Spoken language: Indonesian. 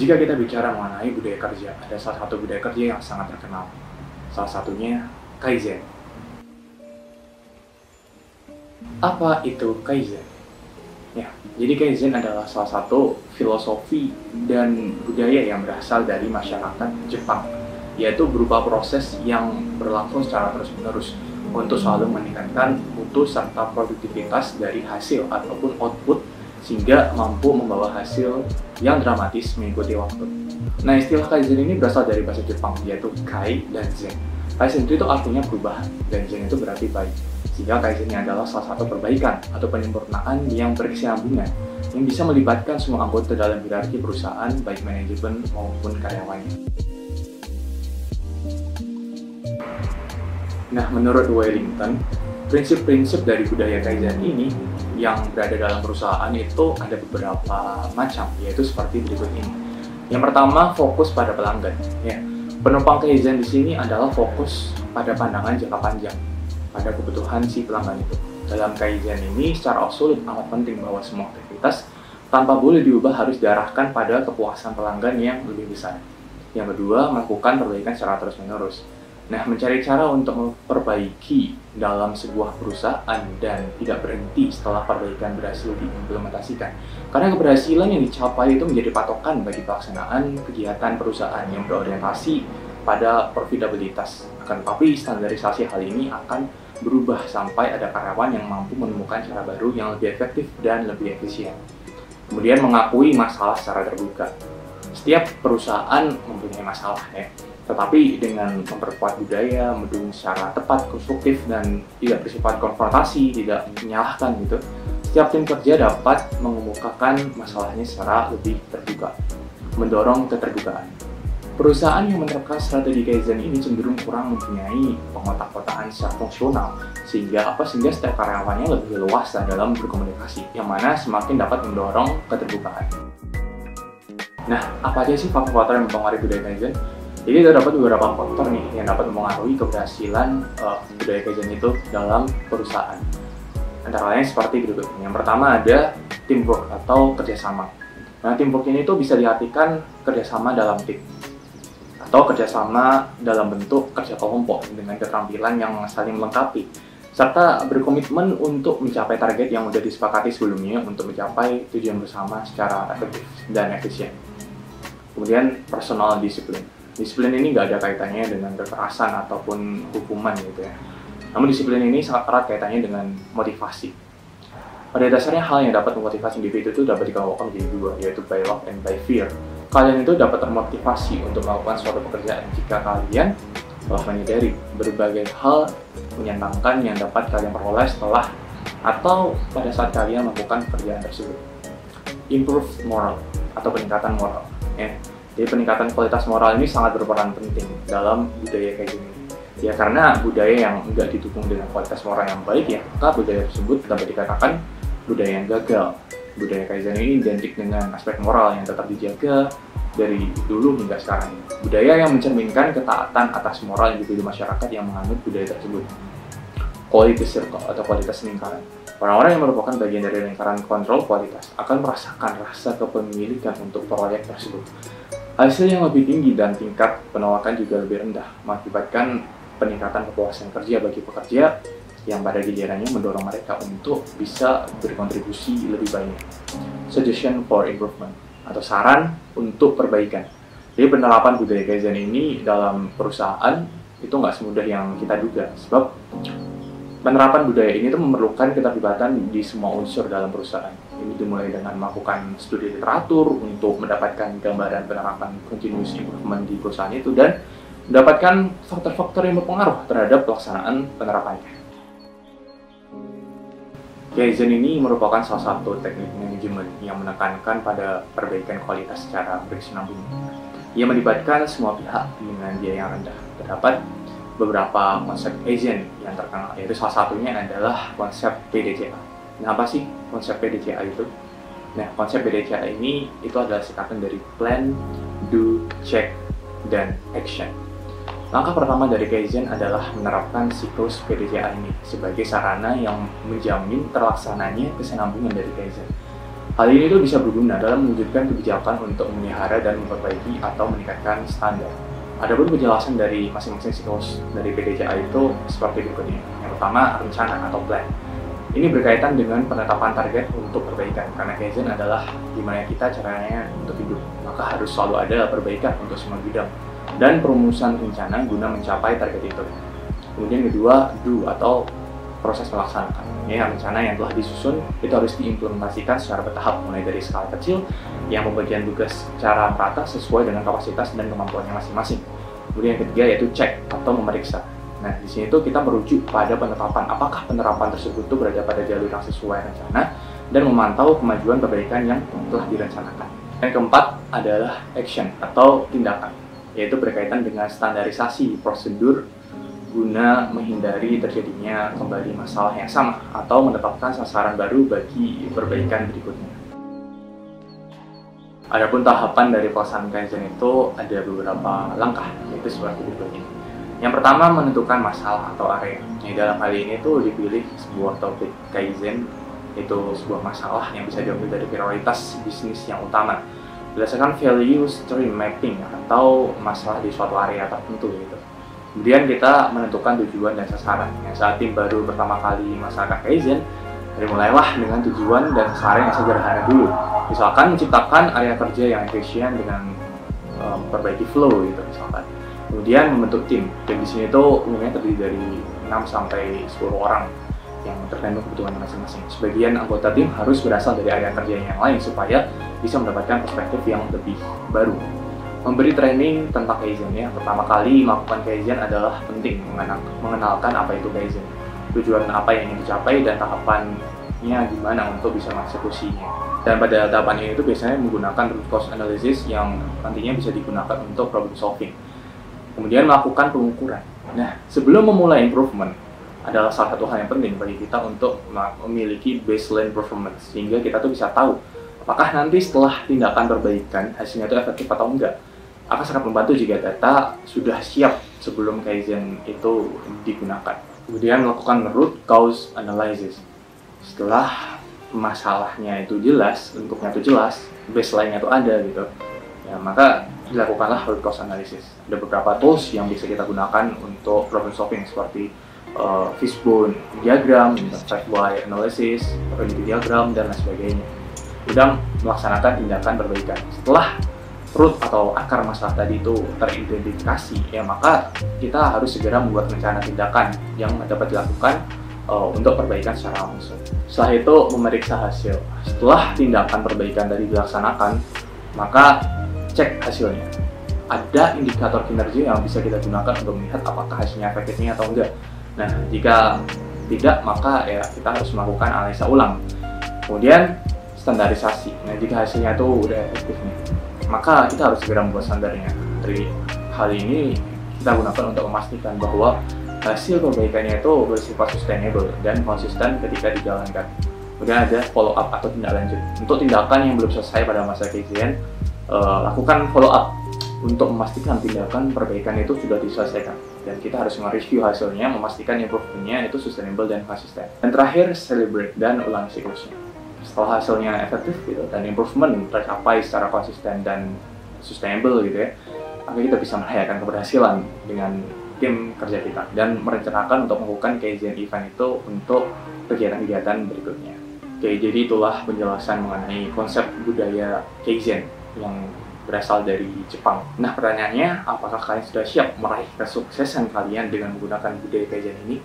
Jika kita bicara mengenai budaya kerja, ada salah satu budaya kerja yang sangat terkenal. Salah satunya Kaizen. Apa itu Kaizen? Ya, jadi Kaizen adalah salah satu filosofi dan budaya yang berasal dari masyarakat Jepang, yaitu berupa proses yang berlangsung secara terus-menerus untuk selalu meningkatkan mutu serta produktivitas dari hasil ataupun output sehingga mampu membawa hasil yang dramatis mengikuti waktu. Nah, istilah Kaizen ini berasal dari bahasa Jepang, yaitu Kai dan Zen. Kaizen itu artinya perubahan, dan Zen itu berarti baik. Sehingga Kaizen ini adalah salah satu perbaikan atau penyempurnaan yang berkesinambungan, yang bisa melibatkan semua anggota dalam hierarki perusahaan, baik manajemen maupun karyawannya. Nah, menurut Wellington, prinsip-prinsip dari budaya Kaizen ini yang berada dalam perusahaan itu ada beberapa macam, yaitu seperti berikut ini. Yang pertama, fokus pada pelanggan. Ya, penumpang Kaizen di sini adalah fokus pada pandangan jangka panjang, pada kebutuhan si pelanggan itu. Dalam Kaizen ini, secara absolut amat penting bahwa semua aktivitas tanpa boleh diubah harus diarahkan pada kepuasan pelanggan yang lebih besar. Yang kedua, melakukan perbaikan secara terus-menerus. Nah, mencari cara untuk memperbaiki dalam sebuah perusahaan dan tidak berhenti setelah perbaikan berhasil diimplementasikan. Karena keberhasilan yang dicapai itu menjadi patokan bagi pelaksanaan kegiatan perusahaan yang berorientasi pada profitabilitas. Akan tetapi, standarisasi hal ini akan berubah sampai ada karyawan yang mampu menemukan cara baru yang lebih efektif dan lebih efisien. Kemudian, mengakui masalah secara terbuka. Setiap perusahaan mempunyai masalah, ya. Tetapi dengan memperkuat budaya, mendukung secara tepat, konstruktif, dan tidak bersifat konfrontasi, tidak menyalahkan gitu, setiap tim kerja dapat mengemukakan masalahnya secara lebih terbuka, mendorong keterbukaan. Perusahaan yang menerapkan strategi Kaizen ini cenderung kurang mempunyai pengotak-kotakan secara fungsional, sehingga setiap karyawannya lebih leluasa dalam berkomunikasi, yang mana semakin dapat mendorong keterbukaan. Nah, apa aja sih faktor-faktor yang mempengaruhi budaya Kaizen? Jadi terdapat beberapa faktor nih yang dapat mempengaruhi keberhasilan budaya Kaizen itu dalam perusahaan. Antara lain seperti berikut. Yang pertama ada teamwork atau kerjasama. Nah, teamwork ini tuh bisa diartikan kerjasama dalam tim atau kerjasama dalam bentuk kerja kelompok dengan keterampilan yang saling melengkapi, serta berkomitmen untuk mencapai target yang sudah disepakati sebelumnya untuk mencapai tujuan bersama secara efektif dan efisien. Kemudian personal disiplin. Disiplin ini nggak ada kaitannya dengan kekerasan ataupun hukuman gitu ya. Namun disiplin ini sangat erat kaitannya dengan motivasi. Pada dasarnya hal yang dapat memotivasi individu itu dapat dikelompokkan menjadi dua, yaitu by love and by fear. Kalian itu dapat termotivasi untuk melakukan suatu pekerjaan jika kalian telah menyadari berbagai hal menyenangkan yang dapat kalian peroleh setelah atau pada saat kalian melakukan pekerjaan tersebut. Improve moral atau peningkatan moral. Ya. Jadi peningkatan kualitas moral ini sangat berperan penting dalam budaya Kaizen ini. Ya, karena budaya yang enggak didukung dengan kualitas moral yang baik, ya, maka budaya tersebut dapat dikatakan budaya yang gagal. Budaya Kaizen ini identik dengan aspek moral yang tetap dijaga dari dulu hingga sekarang. Budaya yang mencerminkan ketaatan atas moral individu masyarakat yang menganut budaya tersebut. Quality circle atau kualitas lingkaran. Orang-orang yang merupakan bagian dari lingkaran kontrol kualitas akan merasakan rasa kepemilikan untuk proyek tersebut. Hasil yang lebih tinggi dan tingkat penolakan juga lebih rendah, mengakibatkan peningkatan kepuasan kerja bagi pekerja yang pada gilirannya mendorong mereka untuk bisa berkontribusi lebih banyak. Suggestion for improvement atau saran untuk perbaikan. Jadi penerapan budaya Kaizen ini dalam perusahaan itu nggak semudah yang kita duga, sebab penerapan budaya ini tuh memerlukan keterlibatan di semua unsur dalam perusahaan. Ini dimulai dengan melakukan studi literatur untuk mendapatkan gambaran penerapan continuous improvement di perusahaan itu dan mendapatkan faktor-faktor yang berpengaruh terhadap pelaksanaan penerapannya. Kaizen ini merupakan salah satu teknik manajemen yang menekankan pada perbaikan kualitas secara berkesinambungan. Ia melibatkan semua pihak dengan biaya yang rendah. Terdapat beberapa konsep Kaizen yang terkenal, yaitu salah satunya adalah konsep PDCA. Nah, apa sih konsep PDCA itu? Nah, konsep PDCA ini itu adalah singkatan dari Plan, Do, Check, dan Action. Langkah pertama dari Kaizen adalah menerapkan siklus PDCA ini sebagai sarana yang menjamin terlaksananya kesinambungan dari Kaizen. Hal ini tuh bisa berguna dalam mewujudkan kebijakan untuk memelihara dan memperbaiki atau meningkatkan standar. Adapun penjelasan dari masing-masing siklus dari PDCA itu seperti berikut ini. Yang pertama, rencana atau plan. Ini berkaitan dengan penetapan target untuk perbaikan, karena Kaizen adalah gimana kita caranya untuk hidup, maka harus selalu ada perbaikan untuk semua bidang, dan perumusan rencana guna mencapai target itu. Kemudian kedua, do atau proses melaksanakan. Ini rencana yang telah disusun itu harus diimplementasikan secara bertahap, mulai dari skala kecil yang pembagian tugas secara merata sesuai dengan kapasitas dan kemampuannya masing-masing. Kemudian yang ketiga yaitu cek atau memeriksa. Nah, di sini tuh kita merujuk pada penetapan apakah penerapan tersebut tuh berada pada jalur yang sesuai rencana dan memantau kemajuan perbaikan yang telah direncanakan. Yang keempat adalah action atau tindakan, yaitu berkaitan dengan standarisasi prosedur guna menghindari terjadinya kembali masalah yang sama atau menetapkan sasaran baru bagi perbaikan berikutnya. Adapun tahapan dari pelaksanaan Kaizen itu ada beberapa langkah, yaitu seperti berikut ini. Yang pertama, menentukan masalah atau area. Dalam hal ini tuh dipilih sebuah topik Kaizen, itu sebuah masalah yang bisa diambil dari prioritas bisnis yang utama berdasarkan value stream mapping atau masalah di suatu area tertentu gitu. Kemudian kita menentukan tujuan dan sasaran. Saat tim baru pertama kali melaksanakan Kaizen, mulailah dengan tujuan dan sasaran yang sederhana dulu. Misalkan menciptakan area kerja yang efisien dengan memperbaiki flow gitu misalkan. Kemudian membentuk tim. Tim di sini tuh umumnya terdiri dari 6 sampai 10 orang yang tergantung kebutuhan masing-masing. Sebagian anggota tim harus berasal dari area kerja yang lain supaya bisa mendapatkan perspektif yang lebih baru. Memberi training tentang Kaizen ya. Pertama kali melakukan Kaizen adalah penting mengenalkan apa itu Kaizen, tujuan apa yang ingin dicapai dan tahapannya gimana untuk bisa mengeksekusinya. Dan pada tahapan ini itu biasanya menggunakan root cause analysis yang nantinya bisa digunakan untuk problem solving. Kemudian melakukan pengukuran. Nah, sebelum memulai improvement adalah salah satu hal yang penting bagi kita untuk memiliki baseline performance sehingga kita tuh bisa tahu apakah nanti setelah tindakan perbaikan hasilnya itu efektif atau enggak. Akan sangat membantu jika data sudah siap sebelum Kaizen itu digunakan. Kemudian melakukan root cause analysis. Setelah masalahnya itu jelas, bentuknya itu jelas, baseline-nya itu ada gitu, ya, maka dilakukanlah root cause analysis. Ada beberapa tools yang bisa kita gunakan untuk problem solving seperti fishbone diagram, 5 analysis, unity diagram, dan lain sebagainya. Sudah melaksanakan tindakan perbaikan. Setelah root atau akar masalah tadi itu teridentifikasi, ya maka kita harus segera membuat rencana tindakan yang dapat dilakukan untuk perbaikan secara langsung. Setelah itu memeriksa hasil. Setelah tindakan perbaikan tadi dilaksanakan, maka cek hasilnya. Ada indikator kinerja yang bisa kita gunakan untuk melihat apakah hasilnya efektifnya atau enggak. Nah, jika tidak, maka ya kita harus melakukan analisa ulang. Kemudian standarisasi. Nah, jika hasilnya itu udah efektif nih, maka kita harus segera membuat standarnya. Dari hal ini kita gunakan untuk memastikan bahwa hasil perbaikannya itu bersifat sustainable dan konsisten ketika dijalankan. Kemudian ada follow up atau tindak lanjut. Untuk tindakan yang belum selesai pada masa Kaizen, lakukan follow up untuk memastikan tindakan perbaikan itu sudah diselesaikan. Dan kita harus mereview hasilnya, memastikan improvementnya itu sustainable dan konsisten. Dan terakhir, celebrate dan ulang siklusnya. Setelah hasilnya efektif gitu dan improvement tercapai secara konsisten dan sustainable gitu ya, maka kita bisa merayakan keberhasilan dengan tim kerja kita dan merencanakan untuk melakukan Kaizen event itu untuk kegiatan-kegiatan berikutnya. Oke, jadi itulah penjelasan mengenai konsep budaya Kaizen yang berasal dari Jepang. Nah, pertanyaannya, apakah kalian sudah siap meraih kesuksesan kalian dengan menggunakan budaya Kaizen ini?